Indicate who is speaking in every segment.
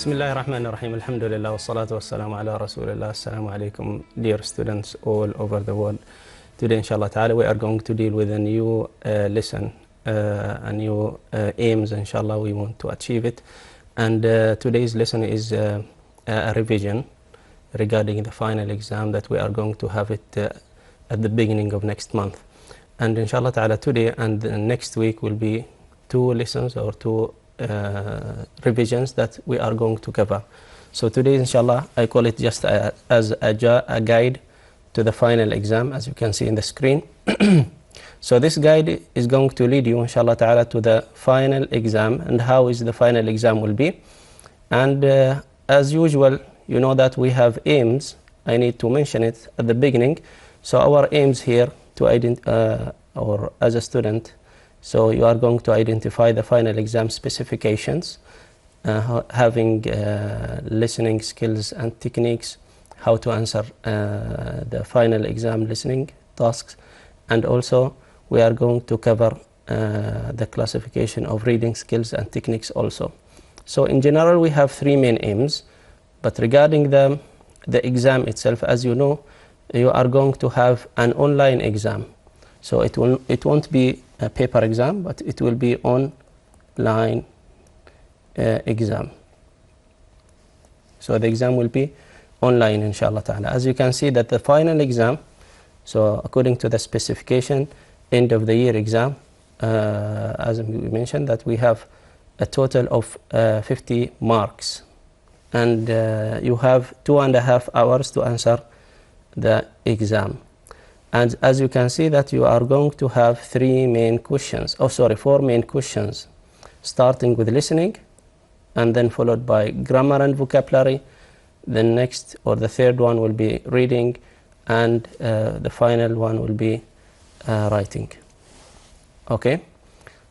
Speaker 1: بسم الله الرحمن الرحيم. الحمد لله والصلاة والسلام على رسول الله. Assalamu alaikum, dear students all over the world. Today, inshallah ta'ala, we are going to deal with a new lesson, a new aims, inshallah, we want to achieve it. And today's lesson is a revision regarding the final exam that we are going to have it at the beginning of next month. And inshallah ta'ala, today and next week will be two lessons or two revisions that we are going to cover. So today, inshallah, I call it just as a guide to the final exam, as you can see in the screen. So this guide is going to lead you, inshallah ta'ala, to the final exam and how is the final exam will be. And as usual, you know that we have aims. I need to mention it at the beginning. So our aims here to or as a student, so you are going to identify the final exam specifications, having listening skills and techniques, how to answer the final exam listening tasks, and also we are going to cover the classification of reading skills and techniques also. So in general we have three main aims, but regarding the exam itself, as you know, you are going to have an online exam. So it won't be a paper exam, but it will be online exam. So the exam will be online, inshallah ta'ala. As you can see that the final exam, so according to the specification, end of the year exam, as we mentioned, that we have a total of 50 marks. And you have 2.5 hours to answer the exam. And as you can see that you are going to have four main questions, starting with listening, and then followed by grammar and vocabulary. The next or the third one will be reading, and the final one will be writing. Okay,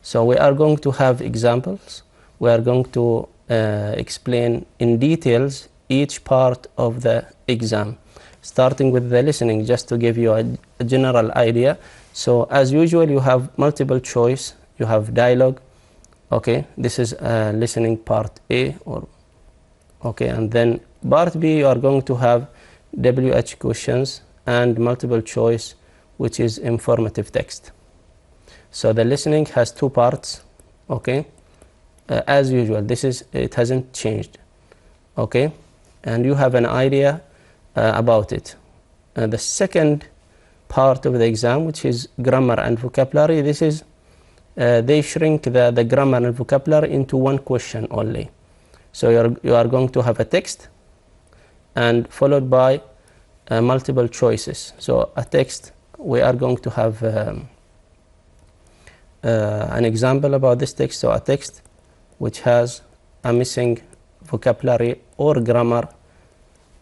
Speaker 1: so we are going to have examples. We are going to explain in details each part of the exam, starting with the listening, just to give you a general idea. So as usual, you have multiple choice, you have dialogue. Okay, this is listening part A, and then part B you are going to have WH questions and multiple choice, which is informative text. So the listening has two parts. Okay, as usual, it hasn't changed. Okay, and you have an idea about it. The second part of the exam, which is grammar and vocabulary, this is they shrink the grammar and vocabulary into one question only. So you are going to have a text and followed by multiple choices. So a text, we are going to have an example about this text. So a text which has a missing vocabulary or grammar.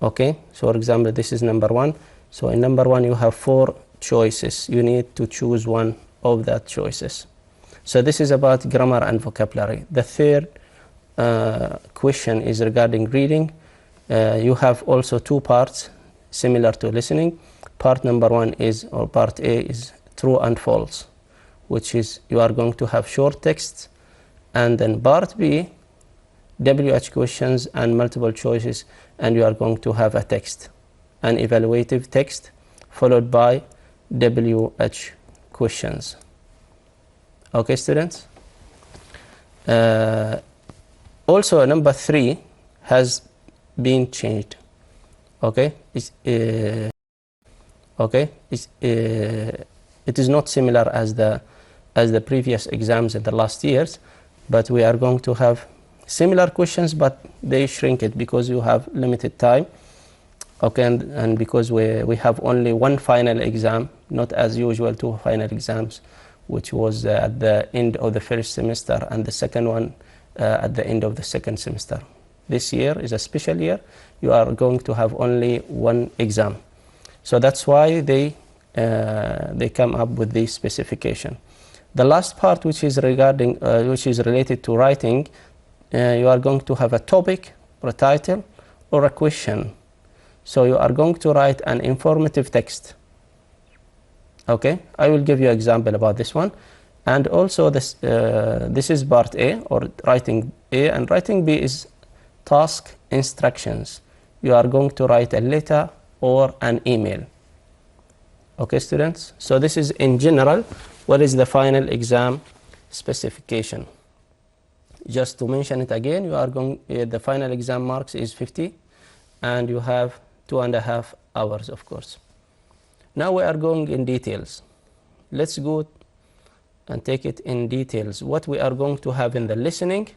Speaker 1: Okay, so for example, this is number 1. So in number 1 you have 4 choices. You need to choose one of that choices. So this is about grammar and vocabulary. The third question is regarding reading. You have also 2 parts similar to listening. Part number 1 is, or part A is true and false, which is you are going to have short texts, and then part B, WH questions and multiple choices, and you are going to have a text, an evaluative text, followed by WH questions. Okay, students? Also, number 3 has been changed. Okay? It is not similar as the previous exams in the last years, but we are going to have similar questions, but they shrink it because you have limited time. Okay, and because we have only one final exam, not as usual 2 final exams, which was at the end of the first semester, and the second one at the end of the second semester. This year is a special year. You are going to have only one exam. So that's why they come up with this specification. The last part, which is related to writing, you are going to have a topic or a title or a question. So you are going to write an informative text. Okay, I will give you an example about this one. And also this is part A, or writing A, and writing B is task instructions. You are going to write a letter or an email. Okay, students? So this is in general, what is the final exam specification? Just to mention it again, you are going, the final exam marks is 50 and you have 2.5 hours, of course. Now we are going in details. Let's go and take it in details. What we are going to have in the listening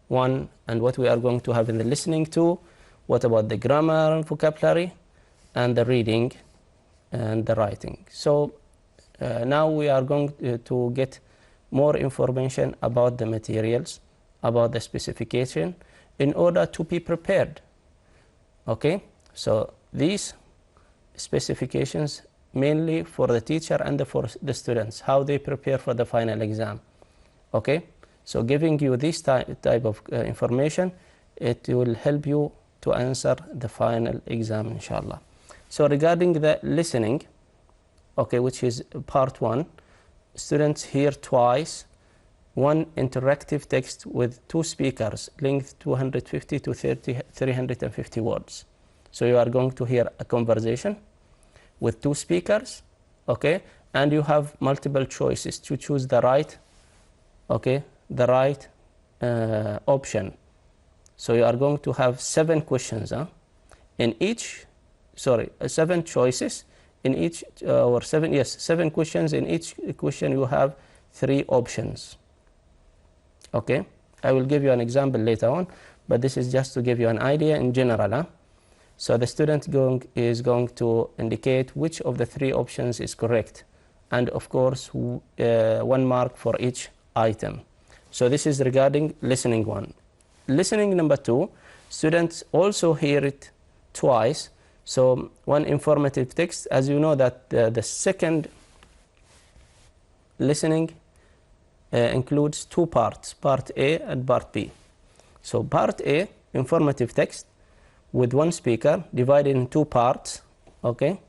Speaker 1: 1 and what we are going to have in the listening 2. What about the grammar and vocabulary and the reading and the writing. So now we are going to get more information about the materials, about the specification in order to be prepared. Okay, so these specifications mainly for the teacher and for the students, how they prepare for the final exam. Okay, so giving you this type of information, it will help you to answer the final exam, inshallah. So regarding the listening, okay, which is part 1, students hear twice one interactive text with 2 speakers, length 250 to 350 words. So you are going to hear a conversation with 2 speakers, okay, and you have multiple choices to choose the right, okay, the right option. So you are going to have 7 questions in each, 7 choices in each, or 7 questions. In each question you have 3 options. Okay, I will give you an example later on, but this is just to give you an idea in general. So the student is going to indicate which of the 3 options is correct, and of course 1 mark for each item. So this is regarding listening 1. Listening number 2, students also hear it twice. So one informative text, as you know that the second listening includes 2 parts, part A and part B. So part A, informative text with 1 speaker divided in 2 parts, okay,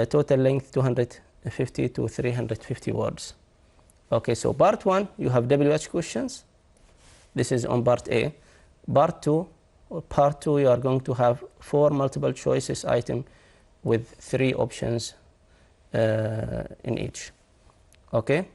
Speaker 1: total length 250 to 350 words. Okay, so part 1 you have WH questions. This is on part A. Part 2 you are going to have 4 multiple choices item with 3 options in each. Okay,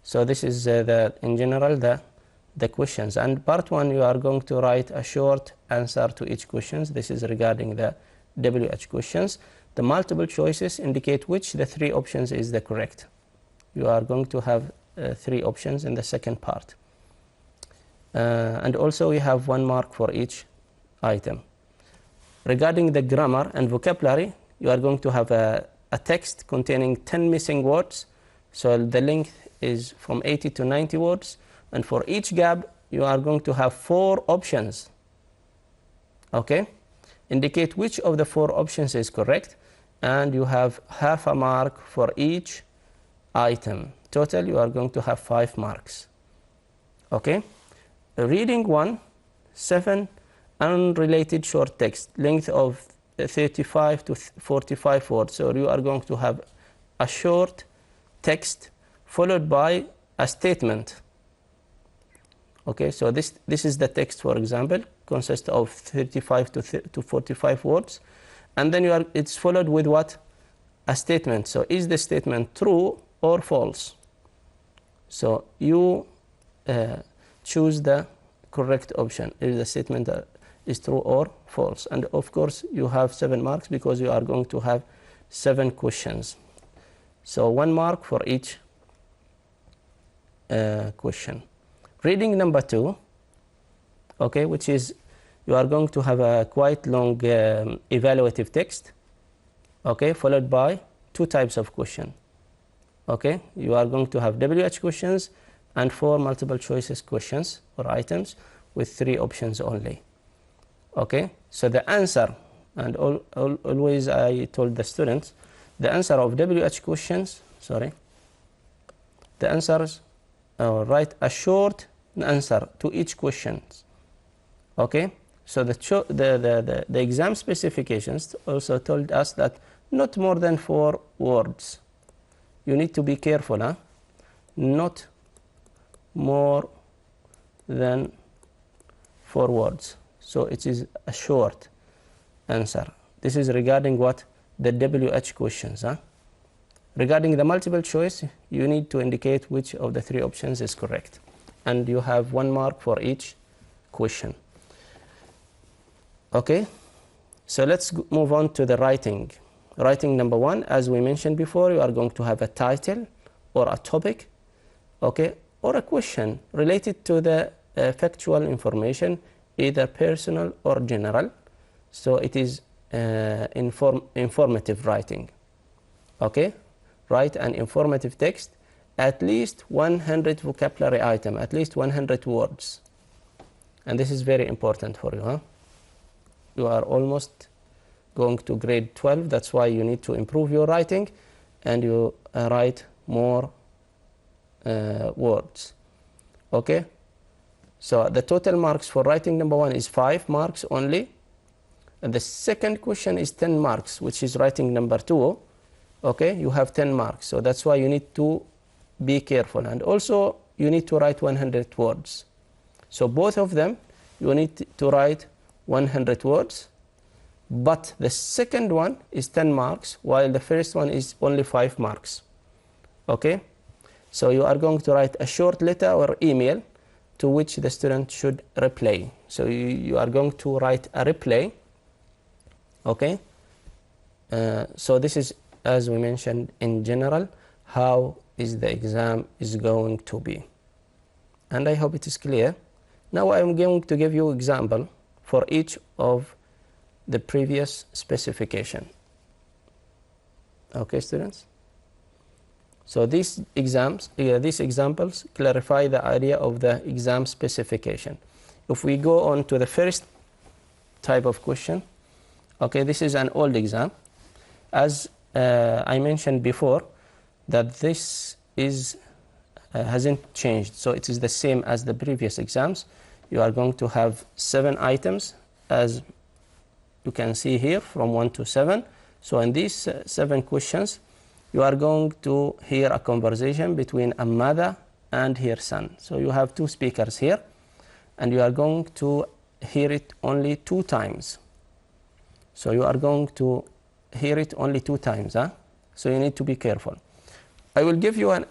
Speaker 1: so this is in general the questions, and part 1 you are going to write a short answer to each questions. This is regarding the WH questions. The multiple choices indicate which the 3 options is the correct. You are going to have 3 options in the second part. And also we have 1 mark for each item. Regarding the grammar and vocabulary, you are going to have a text containing 10 missing words. So the length is from 80 to 90 words, and for each gap you are going to have 4 options. Okay, indicate which of the 4 options is correct, and you have half a mark for each item. Total you are going to have 5 marks. Okay, reading 1, 7 unrelated short text, length of 35 to 45 words. So you are going to have a short text followed by a statement. Okay, so this is the text, for example, consists of 35 to 45 words, and then it's followed with what? A statement. So is the statement true or false? So you choose the correct option. Is the statement is true or false? And of course you have 7 marks because you are going to have 7 questions. So 1 mark for each question. Reading number 2, okay, which is you are going to have a quite long evaluative text, okay, followed by 2 types of question. Okay, you are going to have WH questions and 4 multiple choices questions or items with 3 options only. Okay, so the answer, and always I told the students, the answer of WH questions, the answers, write a short answer to each question. Okay, so the exam specifications also told us that not more than 4 words. You need to be careful, not more than 4 words. So it is a short answer. This is regarding what? The WH questions. Regarding the multiple choice, you need to indicate which of the three options is correct. And you have 1 mark for each question. Okay, so let's move on to the writing. Writing number 1, as we mentioned before, you are going to have a title or a topic, okay, or a question related to the factual information, either personal or general. So it is informative writing. Okay, write an informative text, at least 100 vocabulary item, at least 100 words. And this is very important for you. You are almost going to grade 12, that's why you need to improve your writing and you write more words. Okay, so the total marks for writing number 1 is 5 marks only. And the second question is 10 marks, which is writing number 2. Okay, you have 10 marks, so that's why you need to be careful. And also you need to write 100 words. So both of them you need to write 100 words, but the second one is 10 marks while the first one is only 5 marks. Okay, so you are going to write a short letter or email to which the student should reply. So you are going to write a reply. Okay, so this is, as we mentioned, in general, how is the exam is going to be. And I hope it is clear. Now I am going to give you example for each of the previous specification. Okay, students? So these examples clarify the idea of the exam specification. If we go on to the first type of question, okay, this is an old exam. As I mentioned before, that this is hasn't changed, so it is the same as the previous exams. You are going to have 7 items, as you can see here, from 1 to 7. So in these 7 questions, you are going to hear a conversation between a mother and her son. So you have 2 speakers here, and you are going to hear it only 2 times. So you are going to hear it only 2 times. So you need to be careful. I will give you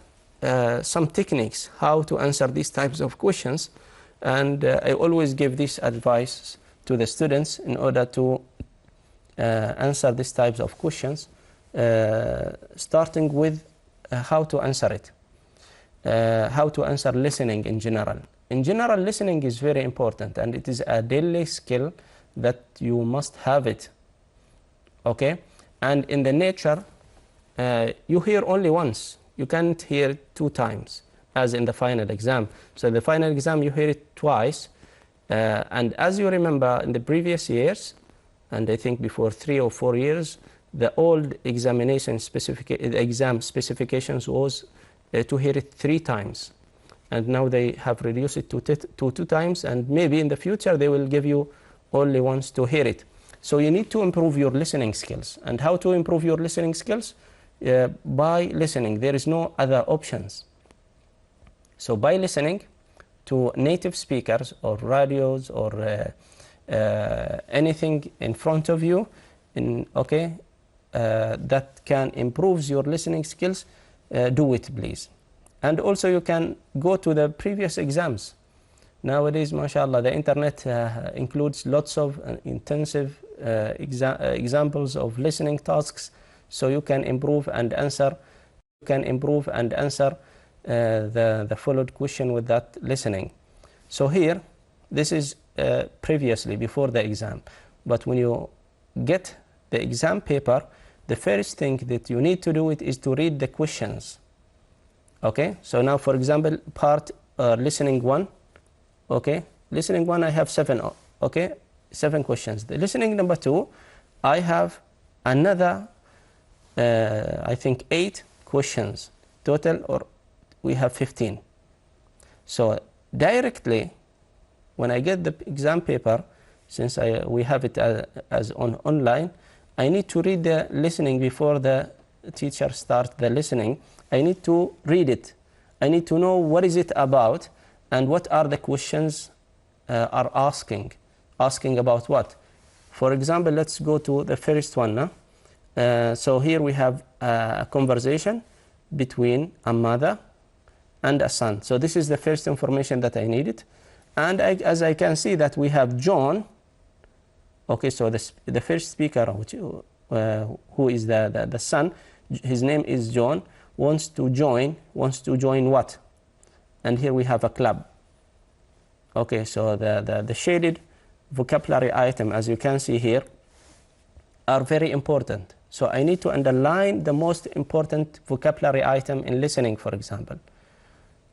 Speaker 1: some techniques how to answer these types of questions, and I always give this advice to the students in order to answer these types of questions, starting with how to answer it, how to answer listening in general. In general, listening is very important, and it is a daily skill that you must have it. Okay, and in the nature, you hear only once. You can't hear 2 times, as in the final exam. So the final exam, you hear it twice. And as you remember, in the previous years, and I think before 3 or 4 years, the old exam specifications was to hear it 3 times. And now they have reduced it to 2 times, and maybe in the future they will give you only once to hear it. So you need to improve your listening skills. And how to improve your listening skills? By listening. There is no other options. So by listening to native speakers or radios or anything in front of you, that can improve your listening skills, do it, please. And also you can go to the previous exams. Nowadays, mashallah, the internet includes lots of intensive examples of listening tasks, so you can improve and answer. The followed question with that listening. So here, this is previously, before the exam. But when you get the exam paper, the first thing that you need to do is to read the questions. Okay, so now for example, part listening 1. Okay, listening 1, I have 7. Okay, 7 questions. The listening number 2, I have another, I think 8 questions total, or we have 15. So directly, when I get the exam paper, since we have it as online, I need to read the listening before the teacher starts the listening. I need to read it. I need to know what is it about and what are the questions are asking. asking about what? For example, let's go to the first one. So here we have a conversation between a mother and a son. So this is the first information that I needed. And as I can see that we have John. Okay, so the first speaker, who is the son, his name is John, wants to join what? And here we have a club. Okay, so the shaded vocabulary item, as you can see here, are very important. So I need to underline the most important vocabulary item in listening, for example.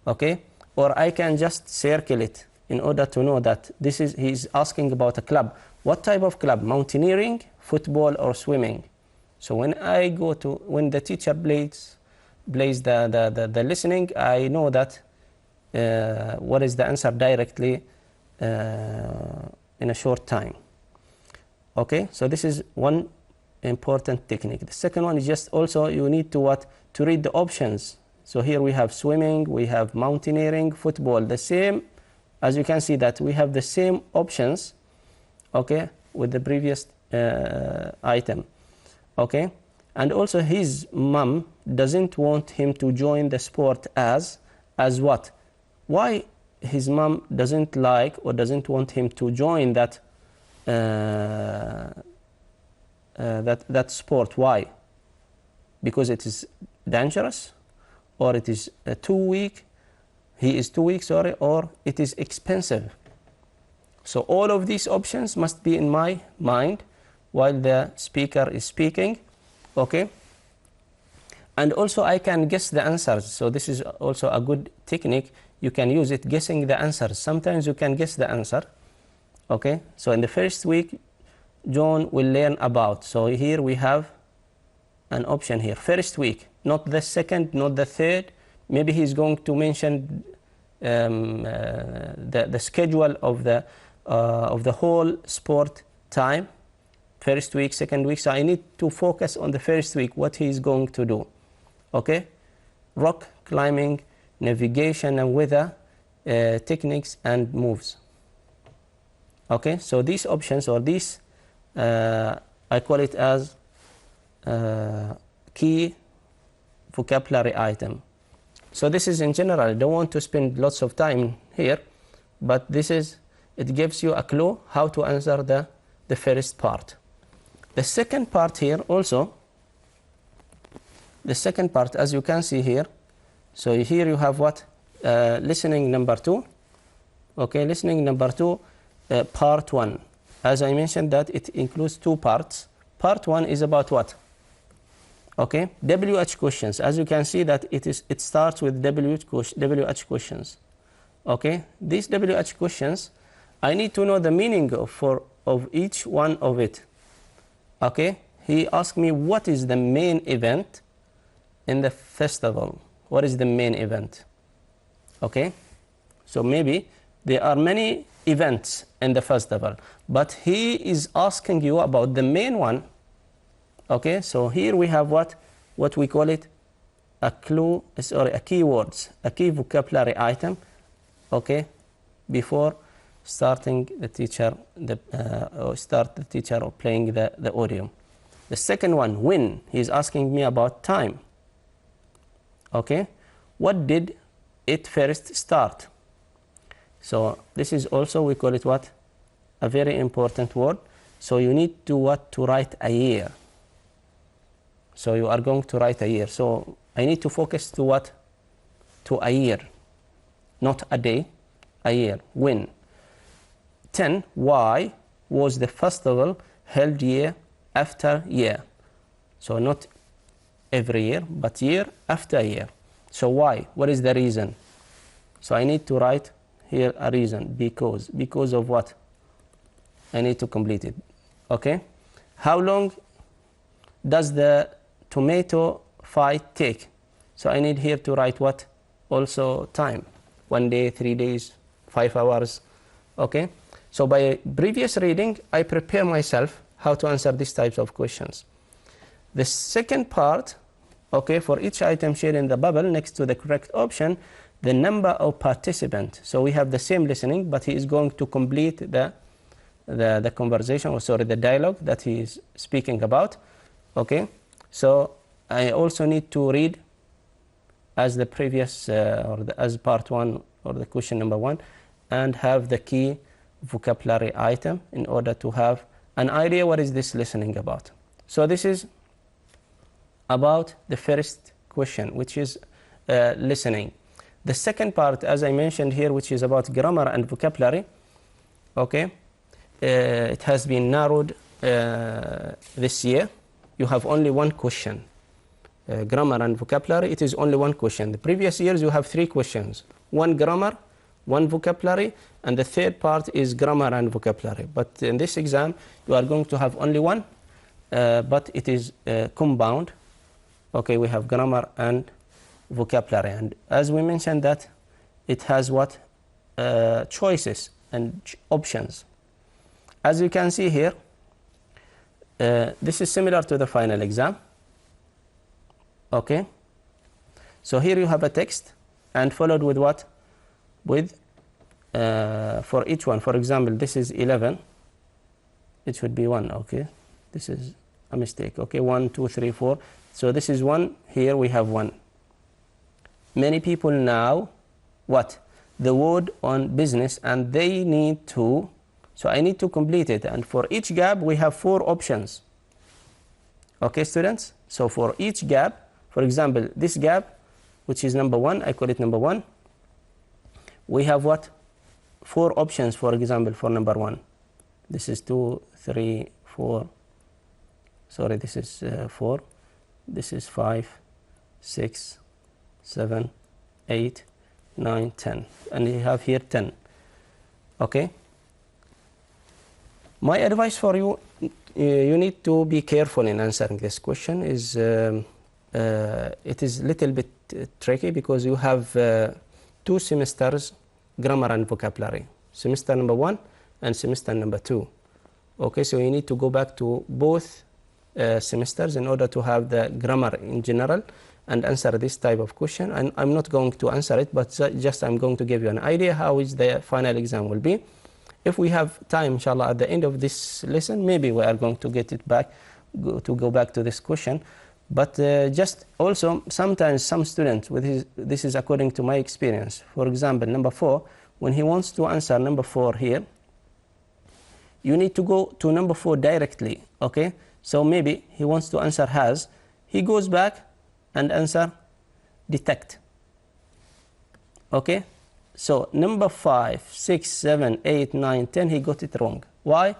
Speaker 1: Okay, or I can just circle it in order to know that he's asking about a club. What type of club? Mountaineering, football, or swimming? So when the teacher plays the listening, I know that what is the answer directly in a short time. Okay, so this is one important technique. The second one is just also you need to read the options. So here we have swimming, we have mountaineering, football, the same. As you can see that we have the same options, okay, with the previous item, okay. And also his mom doesn't want him to join the sport as what? Why his mom doesn't like or doesn't want him to join that sport? Why? Because it is dangerous, or it is too weak. He is too weak, sorry, or it is expensive. So all of these options must be in my mind while the speaker is speaking, okay? And also I can guess the answers. So this is also a good technique. You can use it, guessing the answers. Sometimes you can guess the answer, okay? So in the first week, John will learn about. So here we have an option here. First week, not the second, not the third. Maybe he's going to mention the schedule of the whole sport time. First week, second week. So I need to focus on the first week, what he's going to do. Okay? Rock climbing, navigation and weather, techniques and moves. Okay? So these options, or these, I call it as key vocabulary item. So this is in general. I don't want to spend lots of time here, but it gives you a clue how to answer the first part. The second part here also, the second part, as you can see here, so here you have what? Listening number 2. Okay, listening number 2, part 1. As I mentioned that it includes 2 parts. Part 1 is about what? Okay, WH questions. As you can see that it starts with WH questions. Okay, these WH questions, I need to know the meaning of each one of it. Okay, he asked me what is the main event in the festival. What is the main event? Okay, so maybe there are many events in the festival, but he is asking you about the main one. Okay, so here we have what we call it a clue, sorry, a keywords, a key vocabulary item. Okay, before starting the teacher, or playing the audio. The second one, when, he's asking me about time. Okay, what did it first start? So this is also, we call it what? A very important word. So you need to write a year. So you are going to write a year. So I need to focus to what? To a year, not a day, a year. When? 10. Why was the festival held year after year? So not every year, but year after year. So why? What is the reason? So I need to write here a reason. Because of what? I need to complete it. Okay? How long does the tomato fight take? So I need here to write what? Also time. 1 day, 3 days, 5 hours. Okay? So by previous reading, I prepare myself how to answer these types of questions. The second part, okay, for each item shared in the bubble next to the correct option, the number of participants. So we have the same listening, but he is going to complete the conversation, or sorry, the dialogue that he is speaking about. Okay, so I also need to read as the previous as part 1 or the question number 1, and have the key vocabulary item in order to have an idea what is this listening about. So this is about the first question, which is listening. The second part, as I mentioned here, which is about grammar and vocabulary, okay, it has been narrowed this year. You have only one question. Grammar and vocabulary, it is only one question. The previous years you have 3 questions, 1 grammar, 1 vocabulary, and the third part is grammar and vocabulary. But in this exam you are going to have only 1, but it is compound. Okay, we have grammar and vocabulary, and as we mentioned that it has what choices and options. As you can see here, this is similar to the final exam. Okay, so here you have a text and followed with what? With for each one, for example, this is 11, it should be 1. Okay, this is a mistake. Okay, 1 2 3 4, so this is 1, here we have 1. Many people now what? The word on business, and they need to, so I need to complete it, and for each gap we have 4 options. Okay, students, so for each gap, for example, this gap, which is number 1, I call it number 1, we have what? 4 options, for example, for number 1. This is 2 3 4, sorry, this is 4, this is 5 6 7 8 9 10, and you have here 10. Okay, my advice for you, you need to be careful in answering this question. Is it is a little bit tricky because you have 2 semesters grammar and vocabulary, semester number 1 and semester number 2. Okay, so you need to go back to both semesters in order to have the grammar in general and answer this type of question. And I'm not going to answer it, but just I'm going to give you an idea how is the final exam will be. If we have time, inshallah, at the end of this lesson, maybe we are going to get it back, go back to this question. But just also, sometimes some students, this is according to my experience, for example, number 4, when he wants to answer number 4 here, you need to go to number 4 directly, okay? So maybe he wants to answer has, he goes back and answer detect, okay? So number 5, 6, 7, 8, 9, 10, he got it wrong. Why?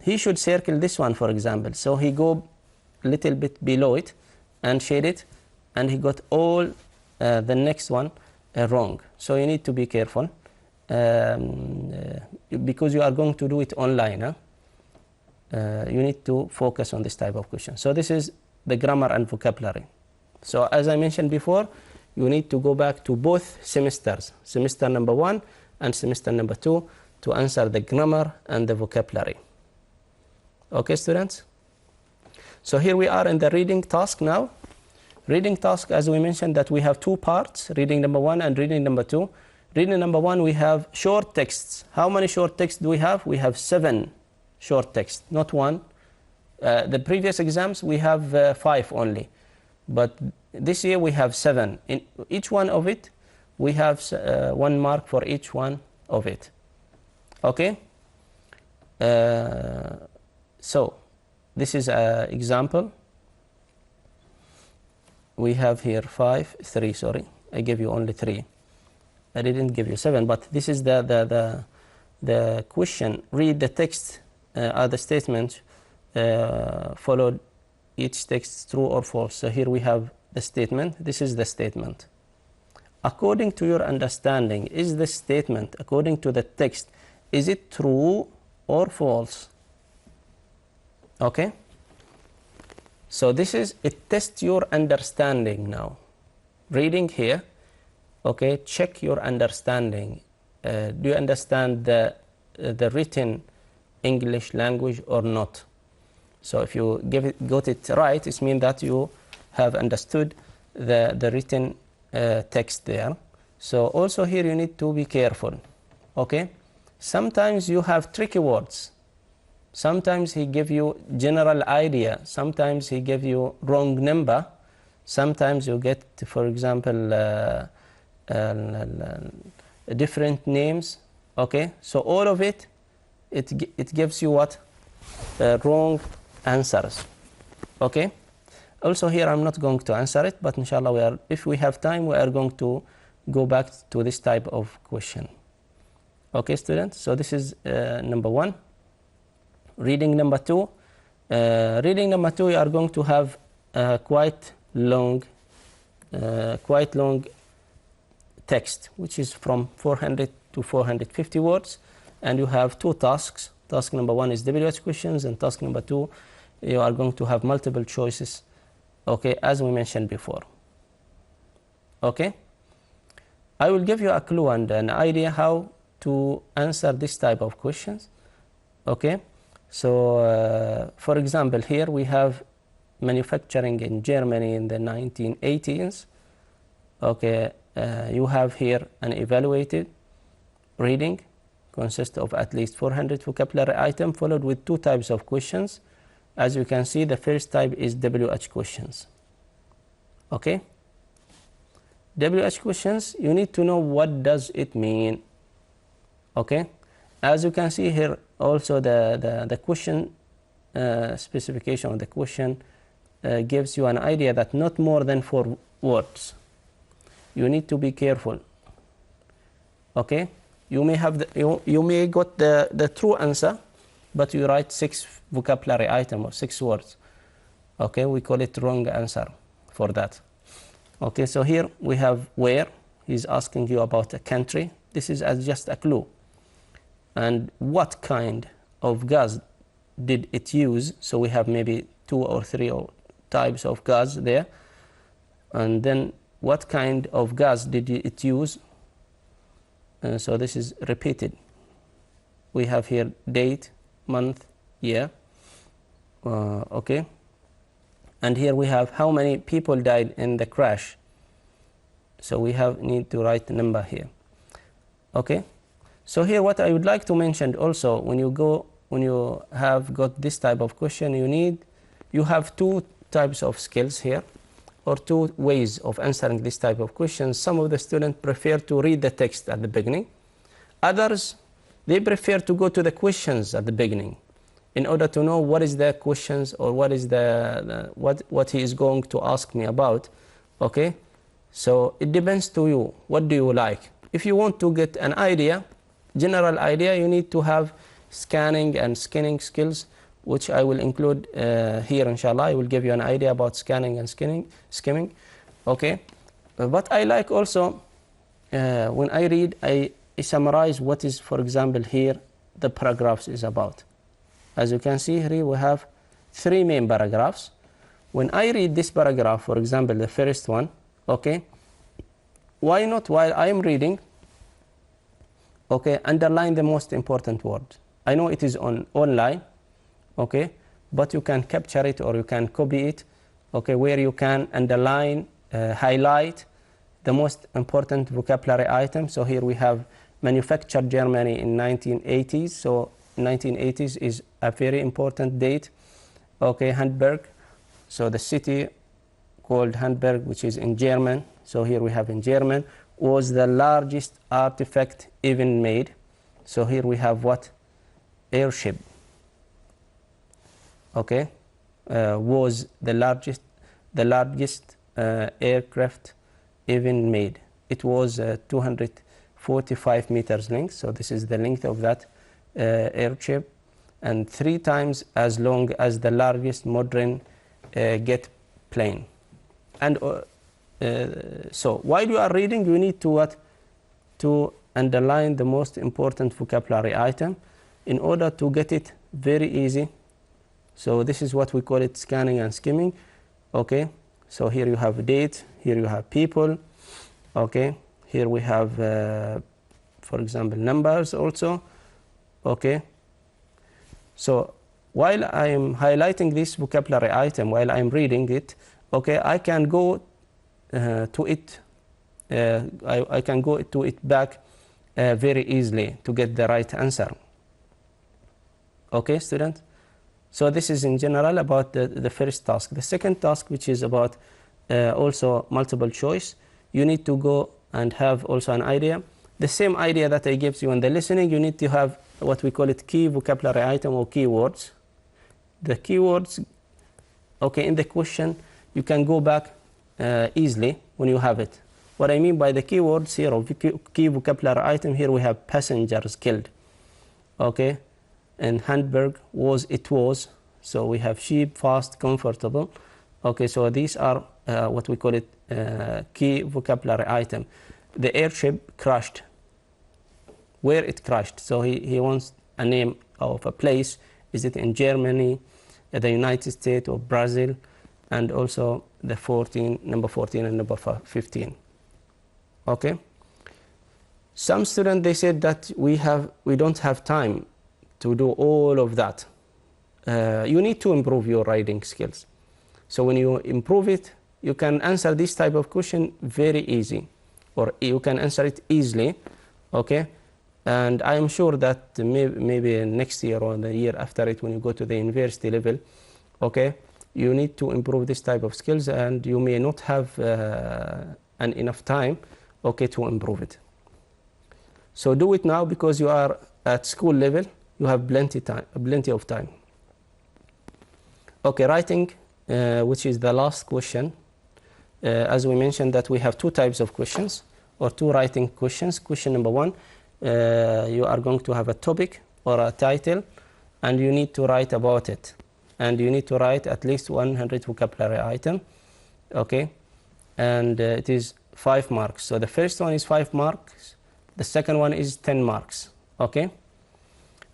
Speaker 1: He should circle this one, for example. So he go a little bit below it and shade it, and he got all the next one wrong. So you need to be careful because you are going to do it online. You need to focus on this type of question. So this is the grammar and vocabulary. So as I mentioned before, you need to go back to both semesters, semester number 1 and semester number 2, to answer the grammar and the vocabulary. Okay, students? So here we are in the reading task now. Reading task, as we mentioned, that we have 2 parts, reading number 1 and reading number 2. Reading number 1, we have short texts. How many short texts do we have? We have 7 short texts, not 1. The previous exams, we have 5 only. But this year we have 7. In each one of it, we have 1 mark for each one of it. Okay? So, this is an example. We have here 3, sorry. I gave you only 3. I didn't give you 7, but this is the question. Read the text, the statement, followed each text true or false. So here we have the statement. This is the statement. According to your understanding, is the statement, according to the text, is it true or false? Okay? So this is, it tests your understanding now. Reading here, okay, check your understanding. Do you understand the written English language or not? So if you got it right, it means that you have understood the written text there. So also here you need to be careful, okay? Sometimes you have tricky words Sometimes he give you general idea. Sometimes he give you wrong number. Sometimes you get, for example, different names. Okay, so all of it, it gives you what? Wrong answers. Okay. Also here I'm not going to answer it, but inshallah if we have time we are going to go back to this type of question. Okay, students, so this is number 1. Reading number 2. Reading number 2, you are going to have quite long text, which is from 400 to 450 words, and you have 2 tasks. Task number 1 is WH questions, and task number 2, you are going to have multiple choices, okay, as we mentioned before. Okay, I will give you a clue and an idea how to answer this type of questions. Okay, so for example, here we have manufacturing in Germany in the 1980s. Okay, you have here an evaluated reading consists of at least 400 vocabulary items followed with 2 types of questions. As you can see, the first type is WH questions. Okay, WH questions, you need to know what does it mean. Okay, as you can see here, also the question specification of the question gives you an idea that not more than 4 words. You need to be careful. Okay, you may have you may got the true answer, but you write 6 vocabulary item or 6 words. Okay, we call it wrong answer for that. Okay, so here we have where. He's asking you about a country. This is as just a clue. And what kind of gas did it use? So we have maybe 2 or 3 types of gas there. And then what kind of gas did it use? So this is repeated. We have here date, month, year. Okay, and here we have how many people died in the crash. So we need to write the number here. Okay, so here what I would like to mention also, when you have got this type of question, you have 2 types of skills here, or 2 ways of answering this type of questions. Some of the students prefer to read the text at the beginning. Others, they prefer to go to the questions at the beginning in order to know what is the questions or what is what he is going to ask me about. Okay, so it depends to you. What do you like? If you want to get an idea, general idea, you need to have scanning and skimming skills, which I will include here, inshallah. I will give you an idea about scanning and skimming. Okay, but I like also when I read, I summarize what is, for example, here the paragraphs is about. As you can see here, we have 3 main paragraphs. When I read this paragraph, for example, the first one, okay, why not while I am reading, okay, underline the most important word. I know it is online, okay, but you can capture it or you can copy it, okay, where you can underline, highlight the most important vocabulary item. So here we have manufactured Germany in 1980s. So 1980s is a very important date. Okay, Hamburg. So the city called Hamburg, which is in German. So here we have in German, was the largest artifact even made. So here we have what? Airship. Okay, was the largest aircraft even made. It was 245 meters length. So this is the length of that airship, and 3 times as long as the largest modern jet plane. And so while you are reading, you need to underline the most important vocabulary item in order to get it very easy. So this is what we call it scanning and skimming. Okay, so here you have date, here you have people. Okay, here we have for example numbers also. Okay, so while I am highlighting this vocabulary item, while I am reading it, okay, I can go to it, I can go to it back very easily to get the right answer. Okay, student? So this is in general about the first task. The second task, which is about also multiple choice, you need to go and have also an idea. The same idea that I gave you in the listening, you need to have what we call it key vocabulary item or keywords. The keywords, okay, in the question, you can go back easily when you have it. What I mean by the keywords here, or key vocabulary item, here we have passengers killed. Okay, and Hamburg was, it was. So we have cheap, fast, comfortable. Okay, so these are what we call it key vocabulary item. The airship crashed. Where it crashed? So he wants a name of a place. Is it in Germany, the United States, or Brazil? And also the number 14 and number 15. Okay. Some students, they said that we don't have time to do all of that. You need to improve your writing skills. So when you improve it, you can answer this type of question very easy, or you can answer it easily. Okay. And I am sure that maybe next year or the year after it, when you go to the university level, okay, you need to improve this type of skills, and you may not have enough time, okay, to improve it. So do it now, because you are at school level, you have plenty of time. Okay, writing, which is the last question. As we mentioned that we have two types of questions, or two writing questions. Question number one, you are going to have a topic or a title, and you need to write about it. And you need to write at least 100 vocabulary item. Okay, and it is 5 marks. So the first one is 5 marks. The second one is 10 marks. Okay.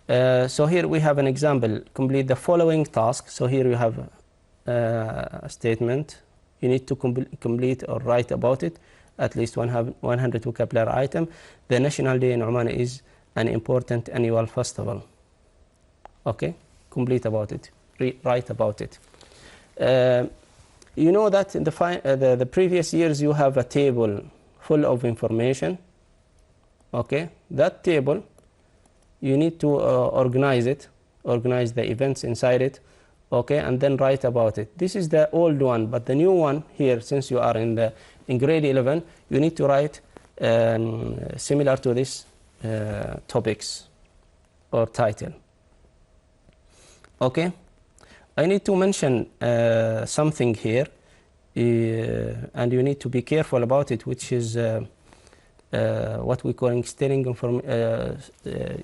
Speaker 1: So here we have an example. Complete the following task. So here you have a statement. You need to complete or write about it at least 100 vocabulary item. The National Day in Oman is an important annual festival. Okay, complete about it. Write about it. You know that in the previous years you have a table full of information. Okay, that table, you need to organize the events inside it. Okay, and then write about it. This is the old one, but the new one here, since you are in grade 11, you need to write similar to this topics or title. Okay, I need to mention something here, and you need to be careful about it, which is what we call stealing information.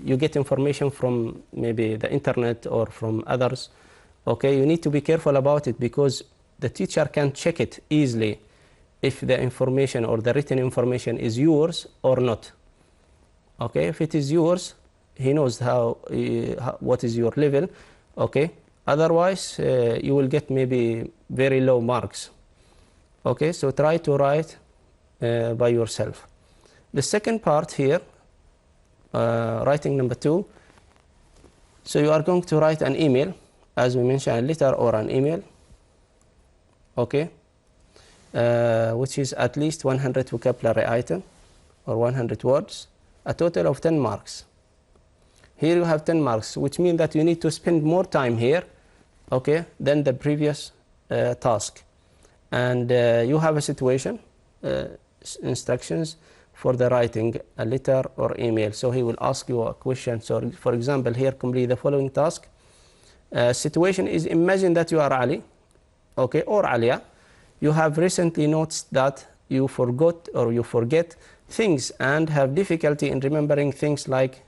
Speaker 1: You get information from maybe the internet or from others. Okay, you need to be careful about it, because the teacher can check it easily if the information or the written information is yours or not. Okay, if it is yours, he knows what is your level. Okay, otherwise you will get maybe very low marks. Okay, so try to write by yourself. The second part here, writing number 2. So you are going to write an email, as we mentioned, a letter or an email. Okay, which is at least 100 vocabulary item or 100 words, a total of 10 marks. Here you have 10 marks, which means that you need to spend more time here, okay, than the previous task. And you have a situation, instructions for the writing a letter or email. So he will ask you a question. So for example, here, complete the following task. Situation is, imagine that you are Ali, okay, or Alia. You have recently noticed that you forgot or you forget things and have difficulty in remembering things like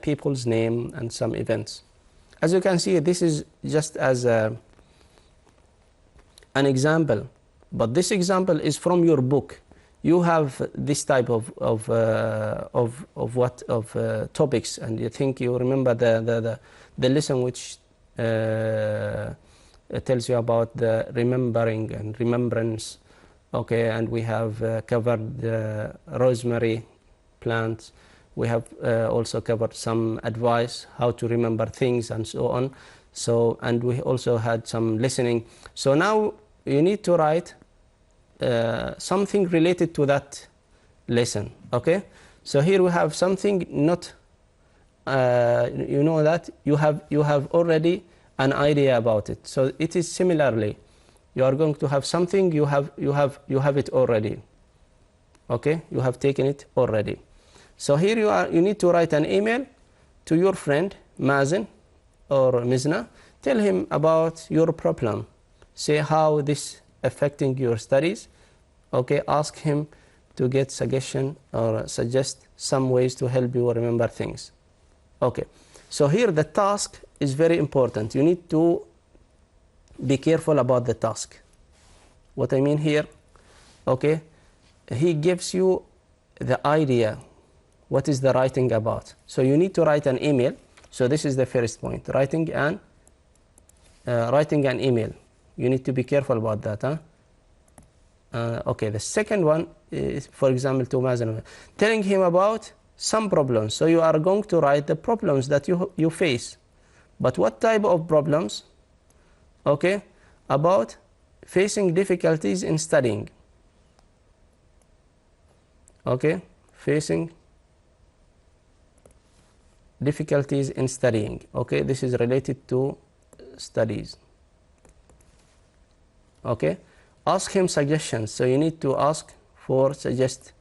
Speaker 1: people's name and some events. As you can see, this is just as an example, but this example is from your book. You have this type of topics, and you think you remember the lesson which tells you about the remembering and remembrance. Okay, and we have covered the rosemary plants. We have also covered some advice how to remember things and so on. So, and we also had some listening. So now you need to write something related to that lesson. Okay, so here we have something not you know that you have already an idea about it. So it is similarly, you are going to have something, you have it already. Okay, you have taken it already. So here you need to write an email to your friend Mazen or Mizna. Tell him about your problem. Say how this affecting your studies. Okay, ask him to get suggestion or suggest some ways to help you remember things. Okay, so here the task is very important. You need to be careful about the task. What I mean here, okay, he gives you the idea, what is the writing about. So you need to write an email. So this is the first point, writing an email. You need to be careful about that. Okay, the second one is, for example, to Mazen, telling him about some problems. So you are going to write the problems that you face. But what type of problems? Okay, about facing difficulties in studying. Okay, facing difficulties in studying. Okay, this is related to studies. Okay, ask him suggestions. So you need to ask for suggest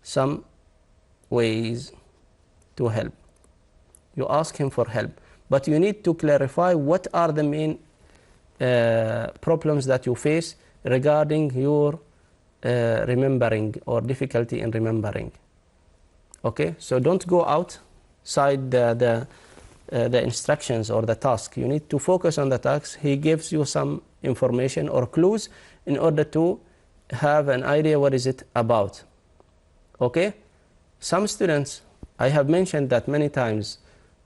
Speaker 1: some ways to help. You ask him for help, but you need to clarify what are the main problems that you face regarding your remembering or difficulty in remembering. Okay, so don't go outside the instructions or the task. You need to focus on the task. He gives you some information or clues in order to have an idea what is it about. Okay, some students, I have mentioned that many times,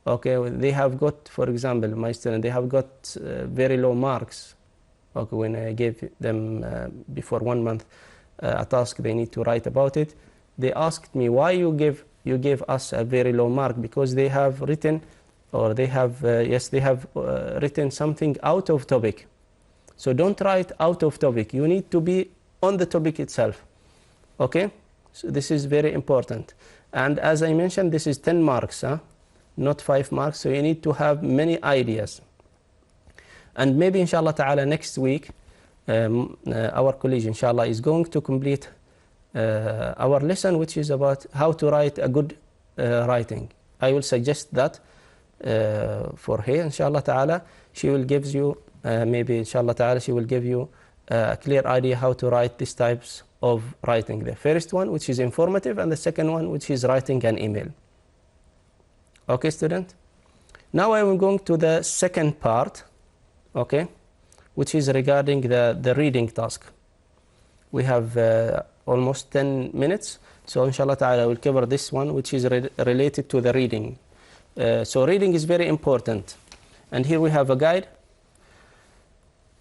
Speaker 1: okay, they have got, for example, my student, they have got very low marks. Okay, when I gave them before 1 month a task they need to write about it, they asked me why you gave us a very low mark, because they have written, or they have written something out of topic. So don't write out of topic. You need to be on the topic itself. Okay, so this is very important. And as I mentioned, this is 10 marks, not 5 marks. So you need to have many ideas. And maybe inshallah ta'ala next week, our college inshallah is going to complete our lesson, which is about how to write a good writing. I will suggest that for her, inshallah ta'ala. She will give you, maybe inshallah ta'ala, she will give you a clear idea how to write these types of writing. The first one, which is informative, and the second one, which is writing an email. Okay, student? Now I am going to the second part, okay, which is regarding the reading task. We have almost 10 minutes, so inshallah ta'ala I will cover this one, which is related to the reading. So reading is very important, and here we have a guide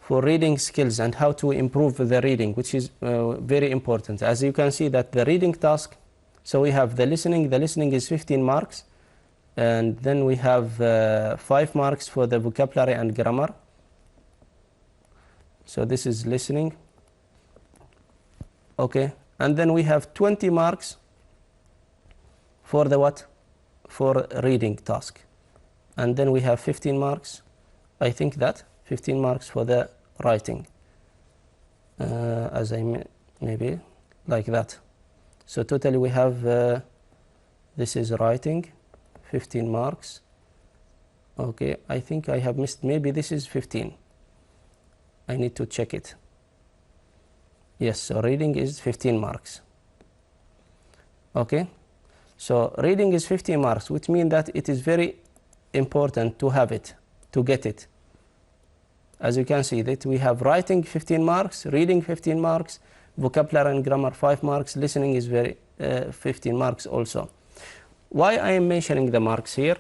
Speaker 1: for reading skills and how to improve the reading, which is very important. As you can see that the reading task, so we have the listening is 15 marks, and then we have 5 marks for the vocabulary and grammar. So this is listening. Okay, and then we have 20 marks for the what? For reading task. And then we have 15 marks, I think that 15 marks for the writing, as I maybe like that. So totally we have this is writing, 15 marks. Okay, I think I have missed, maybe this is 15. I need to check it. Yes, so reading is 15 marks. Okay, so reading is 15 marks, which means that it is very important to have it, to get it. As you can see that we have writing 15 marks, reading 15 marks, vocabulary and grammar 5 marks, listening is 15 marks also. Why I am mentioning the marks here?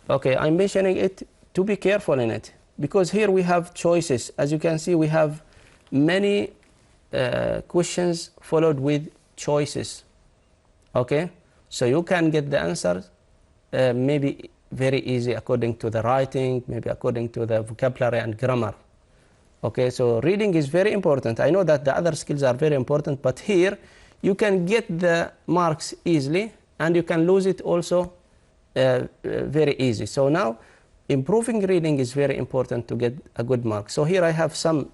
Speaker 1: Okay, I'm mentioning it to be careful in it, because here we have choices. As you can see, we have many questions followed with choices. Okay, so you can get the answer maybe very easy according to the writing, maybe according to the vocabulary and grammar. Okay, so reading is very important. I know that the other skills are very important, but here you can get the marks easily, and you can lose it also very easy. So now improving reading is very important to get a good mark. So here I have some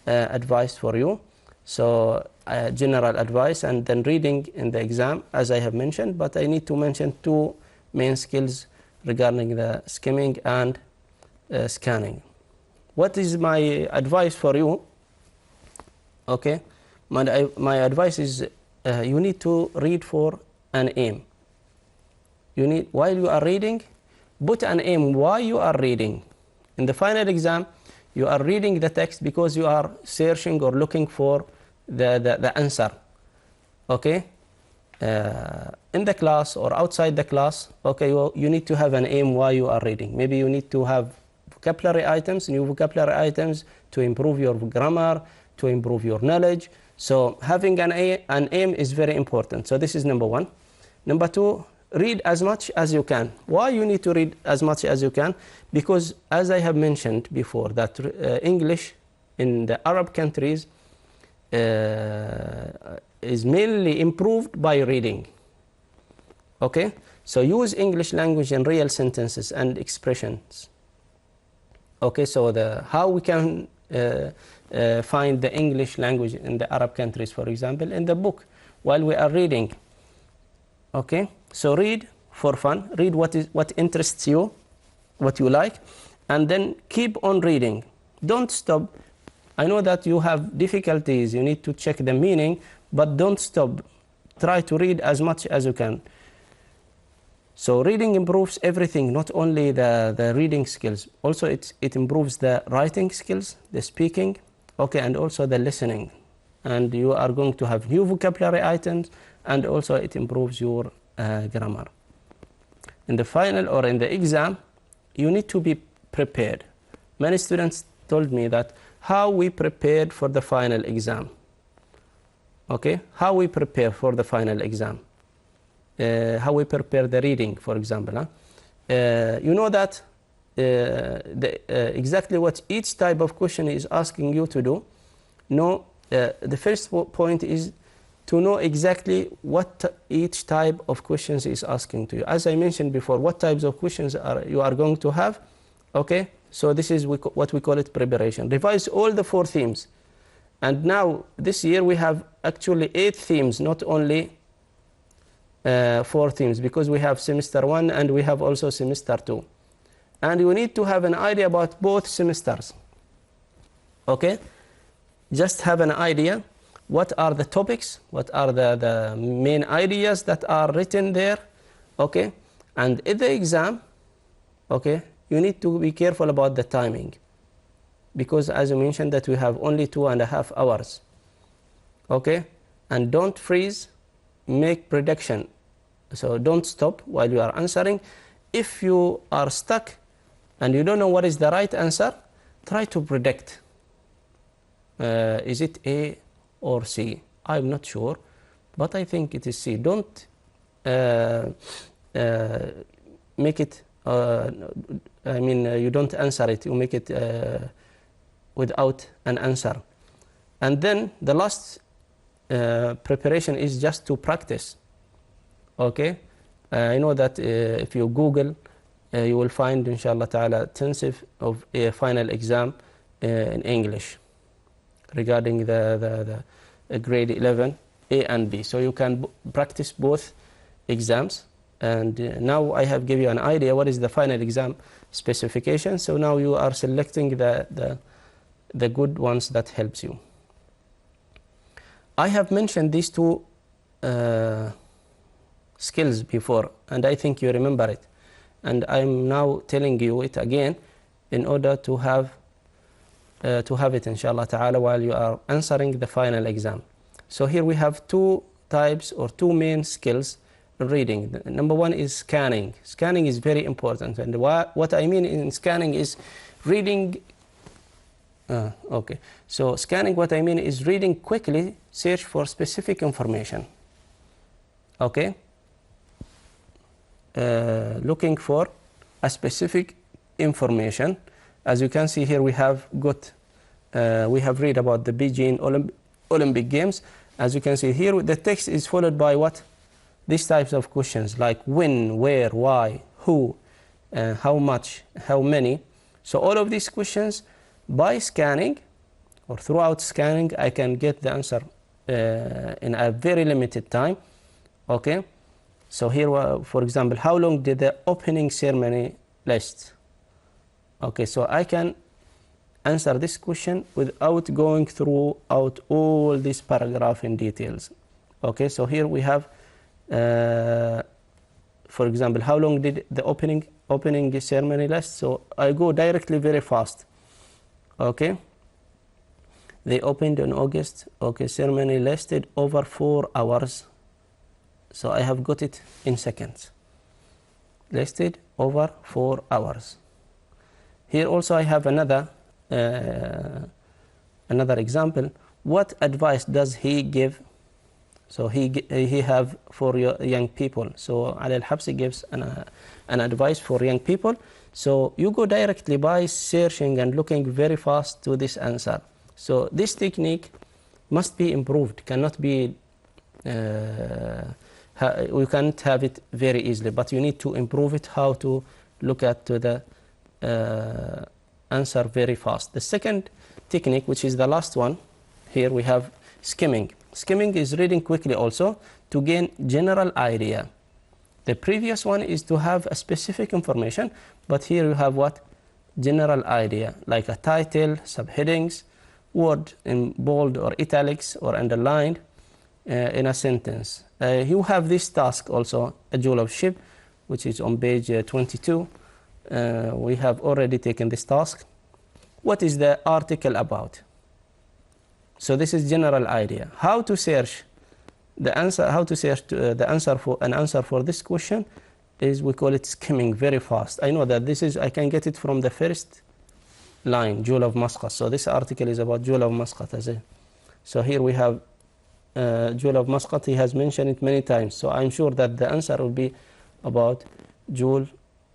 Speaker 1: advice for you. So general advice, and then reading in the exam, as I have mentioned, but I need to mention two main skills regarding the skimming and scanning. What is my advice for you? Okay, my advice is you need to read for an aim. You need, while you are reading, put an aim why you are reading. In the final exam, you are reading the text because you are searching or looking for the answer. Okay, in the class or outside the class, okay, you need to have an aim why you are reading. Maybe you need to have vocabulary items, new vocabulary items to improve your grammar, to improve your knowledge. So having an aim is very important. So this is number one. Number two, read as much as you can. Why you need to read as much as you can? Because as I have mentioned before, that English in the Arab countries is mainly improved by reading. Okay, so use English language in real sentences and expressions. Okay, so how we can find the English language in the Arab countries, for example, in the book while we are reading. Okay, so read for fun, read what interests you, what you like, and then keep on reading. Don't stop. I know that you have difficulties, you need to check the meaning, but don't stop. Try to read as much as you can. So reading improves everything, not only the reading skills. Also it improves the writing skills, the speaking, okay, and also the listening. And you are going to have new vocabulary items, and also it improves your grammar. In the final or in the exam, you need to be prepared. Many students told me that how we prepared for the final exam. Okay, how we prepare for the final exam. How we prepare the reading, for example. You know that exactly what each type of question is asking you to do. No, the first point is to know exactly what each type of questions is asking to you. As I mentioned before, what types of questions you are going to have. Okay, so this is what we call it preparation. Revise all the 4 themes. And now this year we have actually 8 themes, not only 4 themes, because we have semester 1 and we have also semester 2. And you need to have an idea about both semesters. Okay, just have an idea. What are the topics? What are the main ideas that are written there? Okay, and in the exam, okay, you need to be careful about the timing, because as I mentioned that we have only 2.5 hours. Okay, and don't freeze, make prediction. So don't stop while you are answering. If you are stuck and you don't know what is the right answer, try to predict. Is it A or C? I'm not sure, but I think it is C. Don't make it, you don't answer it, you make it without an answer. And then the last preparation is just to practice. Okay, I know that if you Google, you will find, inshallah ta'ala, intensive of a final exam in English regarding the grade 11 A and B. So you can practice both exams. And now I have given you an idea what is the final exam specification. So now you are selecting the good ones that helps you. I have mentioned these 2 skills before, and I think you remember it. And I'm now telling you it again in order to have it, inshallah ta'ala, while you are answering the final exam. So here we have 2 types or 2 main skills in reading. Number 1 is scanning. Scanning is very important, and what I mean in scanning is reading. Okay, so scanning, what I mean is reading quickly, search for specific information. Okay, looking for a specific information. As you can see here, we have read about the Beijing Olympic Games. As you can see here, the text is followed by what? These types of questions like when, where, why, who, how much, how many. So all of these questions, by scanning or throughout scanning, I can get the answer in a very limited time. Okay, so here, for example, how long did the opening ceremony last? Okay, so I can answer this question without going throughout all this paragraph in details. Okay, so here we have, for example, how long did the opening ceremony last? So I go directly very fast. Okay, they opened in August. Okay, ceremony lasted over 4 hours. So I have got it in seconds. Lasted over 4 hours. Here also I have another example. What advice does he give? So he have for young people. So Ali Al-Habsi gives an advice for young people. So you go directly by searching and looking very fast to this answer. So this technique must be improved. Cannot be. We can't have it very easily, but you need to improve it. How to look at to the answer very fast. The second technique, which is the last one, here we have skimming. Skimming is reading quickly also to gain general idea. The previous one is to have a specific information, but here you have what? General idea, like a title, subheadings, word in bold or italics or underlined in a sentence. You have this task also, a jewel of ship, which is on page 22. We have already taken this task. What is the article about? So this is general idea. How to search the answer? How to search the answer for an answer for this question is, we call it skimming very fast. I know that this is, I can get it from the first line, Jewel of Muscat. So this article is about Jewel of Muscat. So here we have Jewel of Muscat. He has mentioned it many times. So I'm sure that the answer will be about Jewel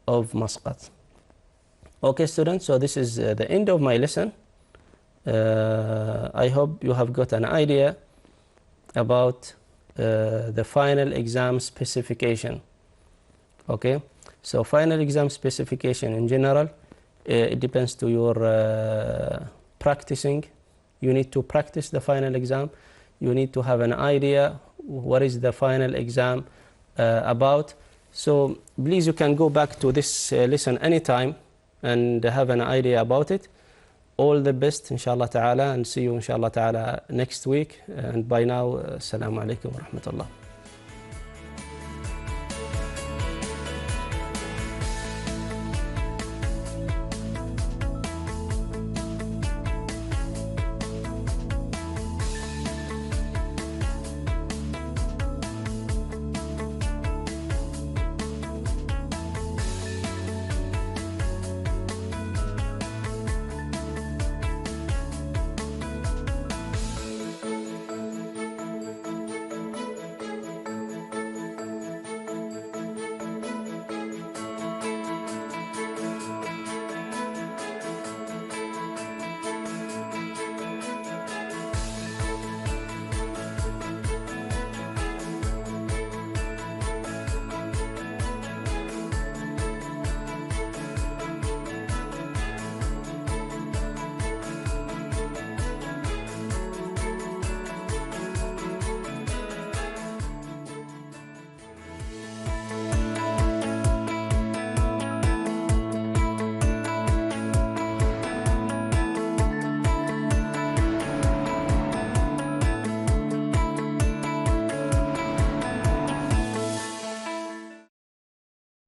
Speaker 1: of Muscat. Okay, students, so this is the end of my lesson. I hope you have got an idea about the final exam specification. Okay, so final exam specification in general, it depends to your practicing. You need to practice the final exam. You need to have an idea what is the final exam about. So please, you can go back to this lesson anytime and have an idea about it. All the best, inshallah ta'ala, and see you inshallah ta'ala next week. And by now, assalamu alaikum wa rahmatullah.